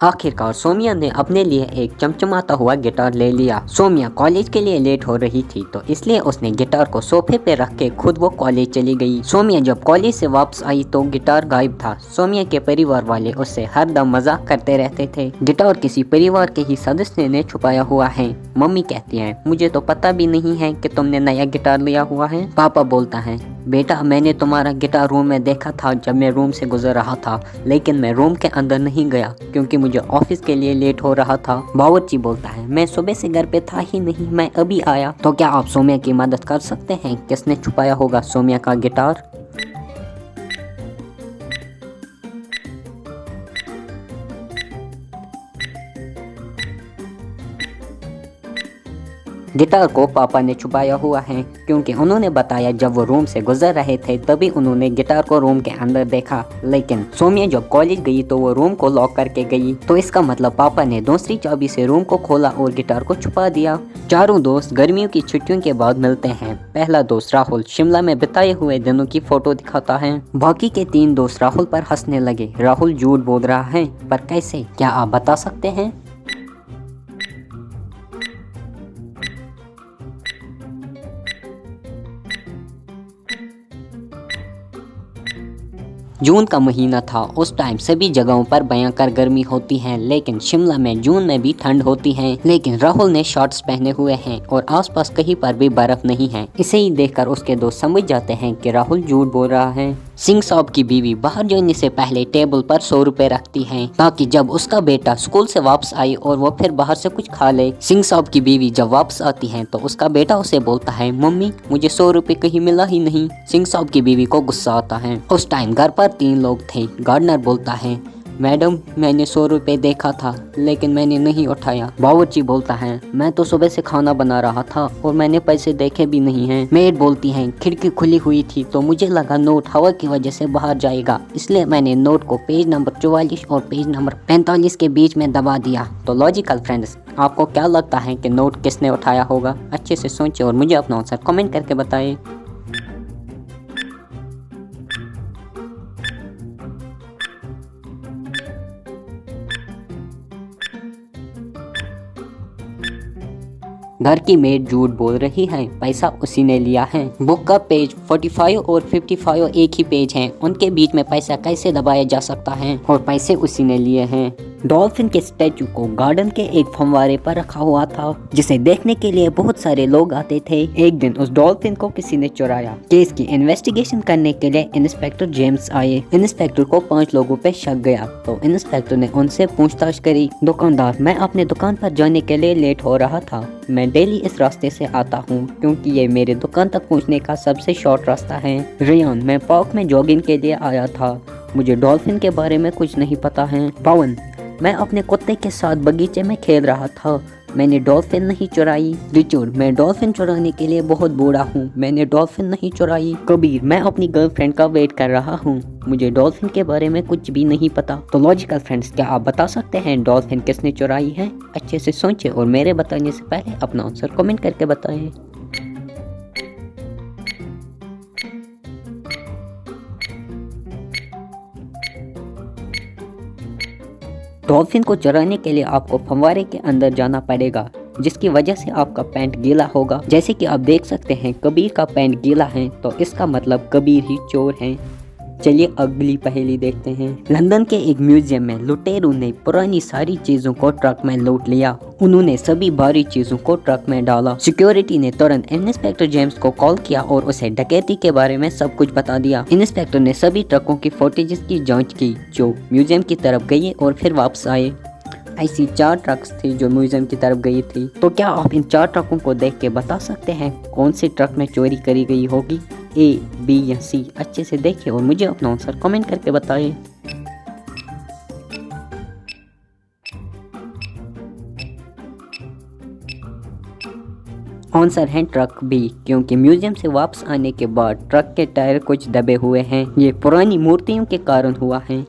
आखिरकार सोमिया ने अपने लिए एक चमचमाता हुआ गिटार ले लिया। सोमिया कॉलेज के लिए लेट हो रही थी तो इसलिए उसने गिटार को सोफे पे रख के खुद वो कॉलेज चली गई। सोमिया जब कॉलेज से वापस आई तो गिटार गायब था। सोमिया के परिवार वाले उससे हर दम मजाक करते रहते थे। गिटार किसी परिवार के ही सदस्य ने छुपाया हुआ है। मम्मी कहती है मुझे तो पता भी नहीं है कि तुमने नया गिटार लिया हुआ है। पापा बोलता है बेटा मैंने तुम्हारा गिटार रूम में देखा था जब मैं रूम से गुजर रहा था, लेकिन मैं रूम के अंदर नहीं गया क्योंकि मुझे ऑफिस के लिए लेट हो रहा था। बावर्ची बोलता है मैं सुबह से घर पे था ही नहीं, मैं अभी आया। तो क्या आप सोमिया की मदद कर सकते हैं? किसने छुपाया होगा सोमिया का गिटार? गिटार को पापा ने छुपाया हुआ है क्योंकि उन्होंने बताया जब वो रूम से गुजर रहे थे तभी उन्होंने गिटार को रूम के अंदर देखा। लेकिन सोमिया जब कॉलेज गई तो वो रूम को लॉक करके गई, तो इसका मतलब पापा ने दूसरी चाबी से रूम को खोला और गिटार को छुपा दिया। चारों दोस्त गर्मियों की छुट्टियों के बाद मिलते हैं। पहला दोस्त राहुल शिमला में बिताए हुए दिनों की फोटो दिखाता है। बाकी के 3 दोस्त राहुल पर हंसने लगे। राहुल झूठ बोल रहा है, पर कैसे, क्या आप बता सकते हैं? जून का महीना था। उस टाइम सभी जगहों पर भयंकर गर्मी होती है, लेकिन शिमला में जून में भी ठंड होती है। लेकिन राहुल ने शॉर्ट्स पहने हुए हैं और आसपास कहीं पर भी बर्फ नहीं है। इसे ही देखकर उसके दोस्त समझ जाते हैं कि राहुल झूठ बोल रहा है। सिंह साहब की बीवी बाहर जाने से पहले टेबल पर 100 रुपए रखती है ताकि जब उसका बेटा स्कूल से वापस आए और वो फिर बाहर से कुछ खा ले। सिंह साहब की बीवी जब वापस आती है तो उसका बेटा उसे बोलता है मम्मी मुझे 100 रुपए कहीं मिला ही नहीं। सिंह साहब की बीवी को गुस्सा आता है। उस टाइम घर पर 3 लोग थे। गार्डनर बोलता है मैडम मैंने 100 रुपए देखा था लेकिन मैंने नहीं उठाया। बावर्ची बोलता है मैं तो सुबह से खाना बना रहा था और मैंने पैसे देखे भी नहीं हैं। मेड बोलती है खिड़की खुली हुई थी तो मुझे लगा नोट हवा की वजह से बाहर जाएगा, इसलिए मैंने नोट को पेज नंबर 44 और पेज नंबर 45 के बीच में दबा दिया। तो लॉजिकल फ्रेंड्स, आपको क्या लगता है कि नोट किसने उठाया होगा? अच्छे से सोचिए और मुझे अपना आंसर कमेंट करके बताइए। घर की मेड झूठ बोल रही है, पैसा उसी ने लिया है। बुक का पेज 45 और 55 एक ही पेज हैं, उनके बीच में पैसा कैसे दबाया जा सकता है? और पैसे उसी ने लिए हैं। डॉल्फिन के स्टैचू को गार्डन के एक फंवारे पर रखा हुआ था जिसे देखने के लिए बहुत सारे लोग आते थे। एक दिन उस डॉल्फिन को किसी ने चुराया। केस की इन्वेस्टिगेशन करने के लिए इंस्पेक्टर जेम्स आए। इंस्पेक्टर को 5 लोगों पे शक गया तो इंस्पेक्टर ने उनसे पूछताछ करी। दुकानदार मैं अपने दुकान पर जाने के लिए लेट हो रहा था। मैं डेली इस रास्ते से आता हूँ क्योंकि ये मेरे दुकान तक पहुँचने का सबसे शॉर्ट रास्ता है। रियान मैं पार्क में जॉगिंग के लिए आया था, मुझे डॉल्फिन के बारे में कुछ नहीं पता है। पवन मैं अपने कुत्ते के साथ बगीचे में खेल रहा था, मैंने डॉल्फिन नहीं चुराई। रिचर्ड मैं डॉल्फिन चुराने के लिए बहुत बूढ़ा हूँ, मैंने डॉल्फिन नहीं चुराई। कबीर मैं अपनी गर्लफ्रेंड का वेट कर रहा हूँ, मुझे डॉल्फिन के बारे में कुछ भी नहीं पता। तो लॉजिकल फ्रेंड्स, क्या आप बता सकते हैं डॉल्फिन किसने चुराई है? अच्छे से सोचें और मेरे बताने से पहले अपना आंसर कमेंट करके बताएं। डॉल्फिन को चुराने के लिए आपको फंवारे के अंदर जाना पड़ेगा, जिसकी वजह से आपका पैंट गीला होगा। जैसे कि आप देख सकते हैं कबीर का पैंट गीला है, तो इसका मतलब कबीर ही चोर है। चलिए अगली पहेली देखते हैं। लंदन के एक म्यूजियम में लुटेरों ने पुरानी सारी चीजों को ट्रक में लूट लिया। उन्होंने सभी भारी चीजों को ट्रक में डाला। सिक्योरिटी ने तुरंत इंस्पेक्टर जेम्स को कॉल किया और उसे डकैती के बारे में सब कुछ बता दिया। इंस्पेक्टर ने सभी ट्रकों की फुटेजेस की जांच की जो म्यूजियम की तरफ गई और फिर वापस आए। ऐसी 4 ट्रक्स थी जो म्यूजियम की तरफ गई थी। तो क्या आप इन 4 ट्रकों को देख के बता सकते हैं कौन सी ट्रक में चोरी करी गई होगी? ए, बी या सी? अच्छे से देखिए और मुझे अपना आंसर कमेंट करके बताइए। आंसर है ट्रक बी, क्योंकि म्यूजियम से वापस आने के बाद ट्रक के टायर कुछ दबे हुए हैं। ये पुरानी मूर्तियों के कारण हुआ है।